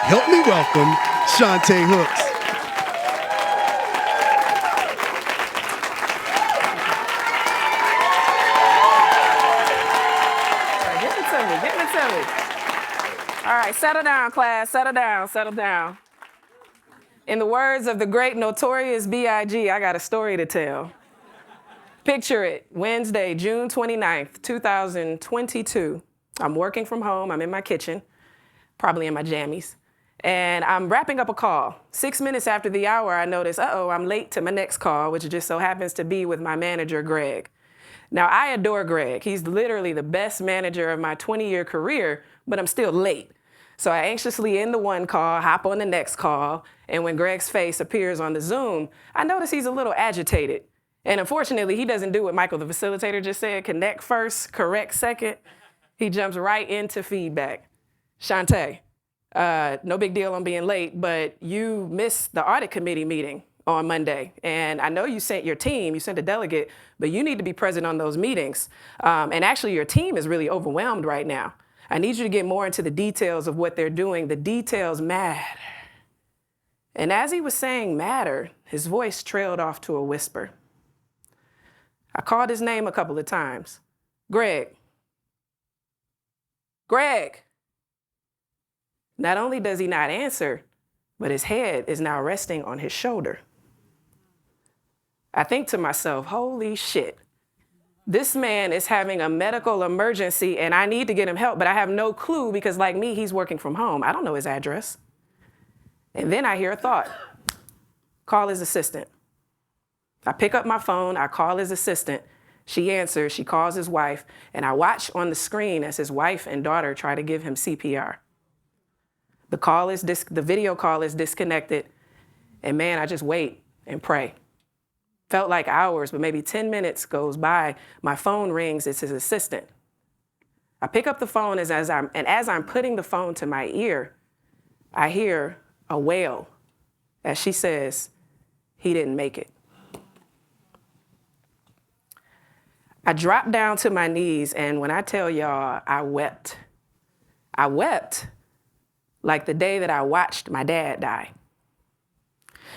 Help me welcome Shawnta Hooks. Give it to me. All right, settle down, class. Settle down, settle down. In the words of the great notorious B.I.G., I got a story to tell. Picture it, Wednesday, June 29th, 2022. I'm working from home. I'm in my kitchen, probably in my jammies. And I'm wrapping up a call. 6 minutes after the hour, I notice, I'm late to my next call, which just so happens to be with my manager, Greg. Now, I adore Greg. He's literally the best manager of my 20-year career, but I'm still late. So I anxiously end the one call, hop on the next call, and when Greg's face appears on the Zoom, I notice he's a little agitated. And unfortunately, he doesn't do what Michael, the facilitator, just said, connect first, correct second. He jumps right into feedback. Shawnta, no big deal on being late, but you missed the audit committee meeting on Monday. And I know you sent your team, you sent a delegate, but you need to be present on those meetings. And actually, your team is really overwhelmed right now. I need you to get more into the details of what they're doing. The details matter. And as he was saying matter, his voice trailed off to a whisper. I called his name a couple of times. Greg. Greg. Not only does he not answer, but his head is now resting on his shoulder. I think to myself, holy shit. This man is having a medical emergency and I need to get him help, but I have no clue because like me, he's working from home. I don't know his address. And then I hear a thought, call his assistant. I pick up my phone, I call his assistant. She answers, she calls his wife, and I watch on the screen as his wife and daughter try to give him CPR. The video call is disconnected, and man, I just wait and pray. Felt like hours, but maybe 10 minutes goes by. My phone rings, it's his assistant. I pick up the phone as I'm putting the phone to my ear, I hear a wail as she says, he didn't make it. I dropped down to my knees, and when I tell y'all, I wept. I wept like the day that I watched my dad die.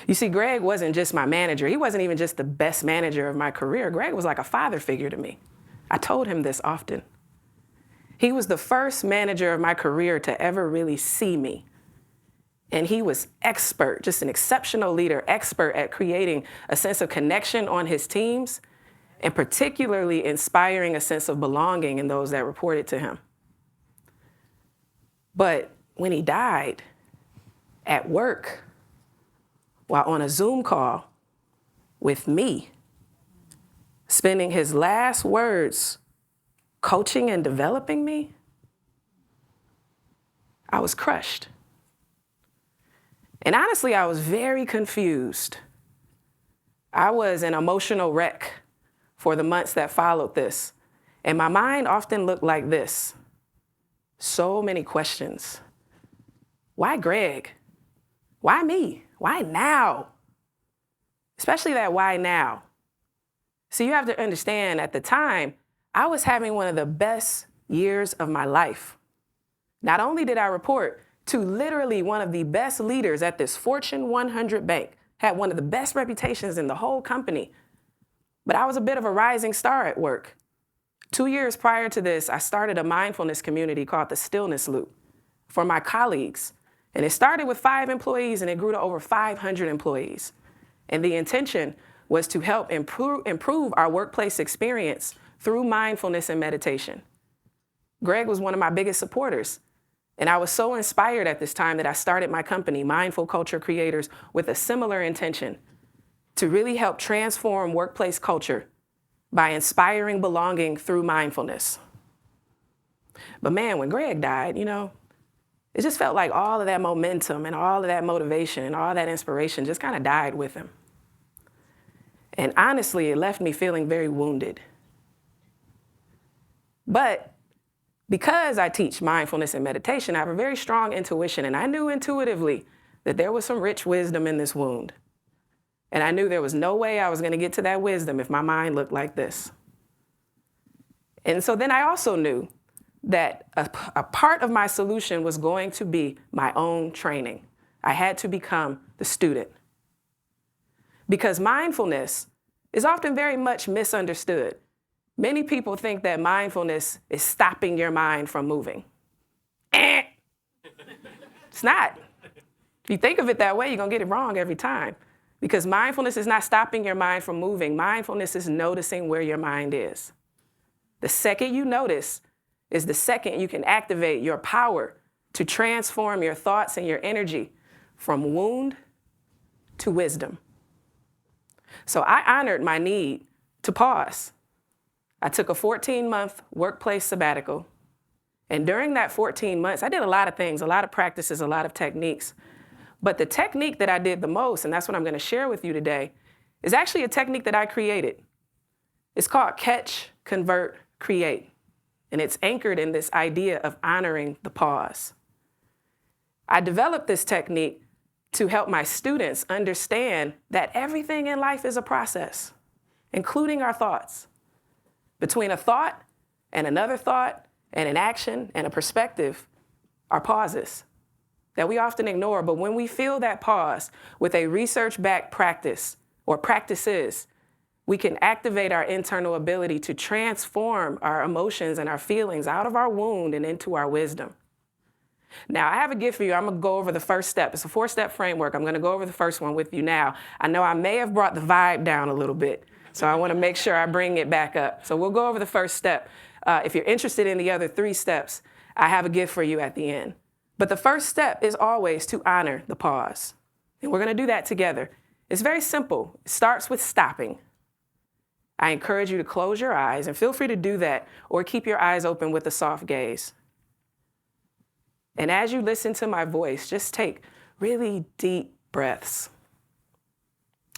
You see, Greg wasn't just my manager. He wasn't even just the best manager of my career. Greg was like a father figure to me. I told him this often. He was the first manager of my career to ever really see me. And he was expert, just an exceptional leader, expert at creating a sense of connection on his teams, and particularly inspiring a sense of belonging in those that reported to him. But when he died at work, while on a Zoom call with me, spending his last words coaching and developing me, I was crushed. And honestly, I was very confused. I was an emotional wreck for the months that followed this. And my mind often looked like this. So many questions. Why Greg? Why me? Why now? Especially that why now. So you have to understand, at the time, I was having one of the best years of my life. Not only did I report to literally one of the best leaders at this Fortune 100 bank, had one of the best reputations in the whole company, but I was a bit of a rising star at work. 2 years prior to this, I started a mindfulness community called the Stillness Loop for my colleagues. And it started with 5 employees and it grew to over 500 employees. And the intention was to help improve our workplace experience through mindfulness and meditation. Greg was one of my biggest supporters. And I was so inspired at this time that I started my company, Mindful Culture Creators, with a similar intention to really help transform workplace culture by inspiring belonging through mindfulness. But man, when Greg died, it just felt like all of that momentum and all of that motivation and all that inspiration just kind of died with him. And honestly, it left me feeling very wounded. But because I teach mindfulness and meditation, I have a very strong intuition, and I knew intuitively that there was some rich wisdom in this wound. And I knew there was no way I was going to get to that wisdom if my mind looked like this. And so then I also knew that a part of my solution was going to be my own training. I had to become the student. Because mindfulness is often very much misunderstood. Many people think that mindfulness is stopping your mind from moving. It's not. If you think of it that way, you're going to get it wrong every time. Because mindfulness is not stopping your mind from moving. Mindfulness is noticing where your mind is. The second you notice is the second you can activate your power to transform your thoughts and your energy from wound to wisdom. So I honored my need to pause. I took a 14-month workplace sabbatical. And during that 14 months, I did a lot of things, a lot of practices, a lot of techniques. But the technique that I did the most, and that's what I'm going to share with you today, is actually a technique that I created. It's called Catch, Convert, Create. And it's anchored in this idea of honoring the pause. I developed this technique to help my students understand that everything in life is a process, including our thoughts. Between a thought and another thought and an action and a perspective are pauses that we often ignore. But when we feel that pause with a research-backed practice or practices, we can activate our internal ability to transform our emotions and our feelings out of our wound and into our wisdom. Now, I have a gift for you. I'm going to go over the first step. It's a 4-step framework. I'm going to go over the first one with you now. I know I may have brought the vibe down a little bit, so I want to make sure I bring it back up. So we'll go over the first step. If you're interested in the other 3 steps, I have a gift for you at the end. But the first step is always to honor the pause. And we're going to do that together. It's very simple. It starts with stopping. I encourage you to close your eyes, and feel free to do that or keep your eyes open with a soft gaze. And as you listen to my voice, just take really deep breaths,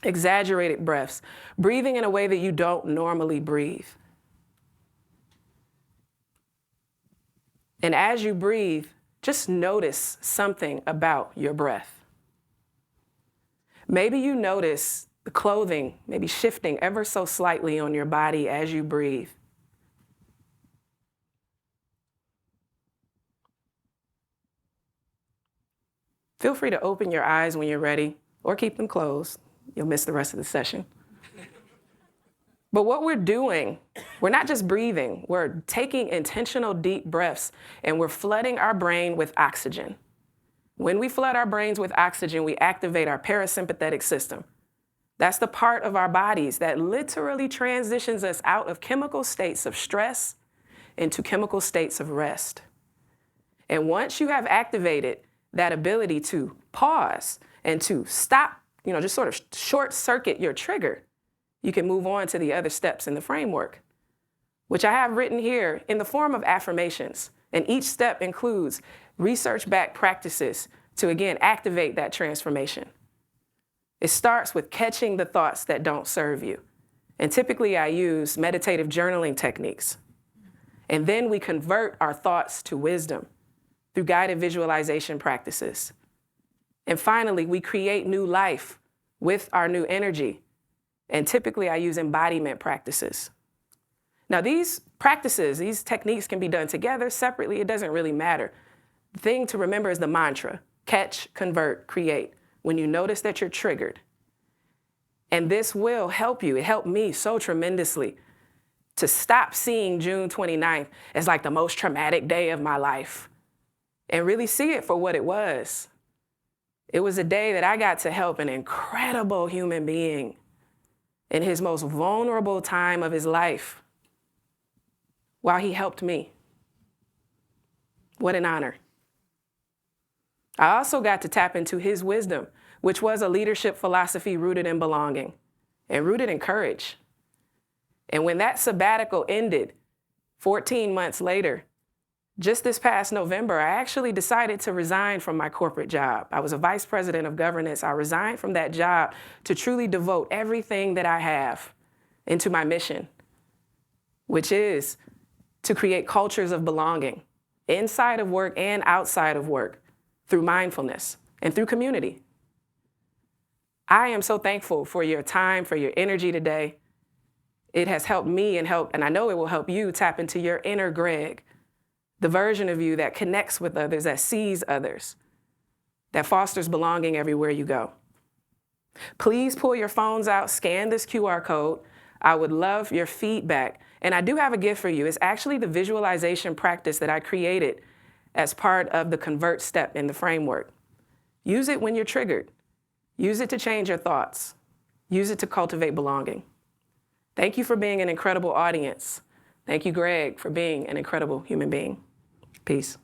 exaggerated breaths, breathing in a way that you don't normally breathe. And as you breathe, just notice something about your breath. Maybe you notice the clothing maybe shifting ever so slightly on your body as you breathe. Feel free to open your eyes when you're ready, or keep them closed. You'll miss the rest of the session. But what we're doing, we're not just breathing, we're taking intentional deep breaths, and we're flooding our brain with oxygen. When we flood our brains with oxygen, we activate our parasympathetic system. That's the part of our bodies that literally transitions us out of chemical states of stress into chemical states of rest. And once you have activated that ability to pause and to stop, just sort of short circuit your trigger, you can move on to the other steps in the framework, which I have written here in the form of affirmations. And each step includes research-backed practices to, again, activate that transformation. It starts with catching the thoughts that don't serve you. And typically I use meditative journaling techniques. And then we convert our thoughts to wisdom through guided visualization practices. And finally, we create new life with our new energy. And typically I use embodiment practices. Now these practices, these techniques can be done together, separately, it doesn't really matter. The thing to remember is the mantra: catch, convert, create. When you notice that you're triggered. And this will help you. It helped me so tremendously to stop seeing June 29th as like the most traumatic day of my life and really see it for what it was. It was a day that I got to help an incredible human being in his most vulnerable time of his life while he helped me. What an honor. I also got to tap into his wisdom, which was a leadership philosophy rooted in belonging and rooted in courage. And when that sabbatical ended 14 months later, just this past November, I actually decided to resign from my corporate job. I was a vice president of governance. I resigned from that job to truly devote everything that I have into my mission, which is to create cultures of belonging inside of work and outside of work through mindfulness and through community. I am so thankful for your time, for your energy today. It has helped me and I know it will help you tap into your inner Greg, the version of you that connects with others, that sees others, that fosters belonging everywhere you go. Please pull your phones out, scan this QR code. I would love your feedback. And I do have a gift for you. It's actually the visualization practice that I created as part of the convert step in the framework. Use it when you're triggered. Use it to change your thoughts. Use it to cultivate belonging. Thank you for being an incredible audience. Thank you, Greg, for being an incredible human being. Peace.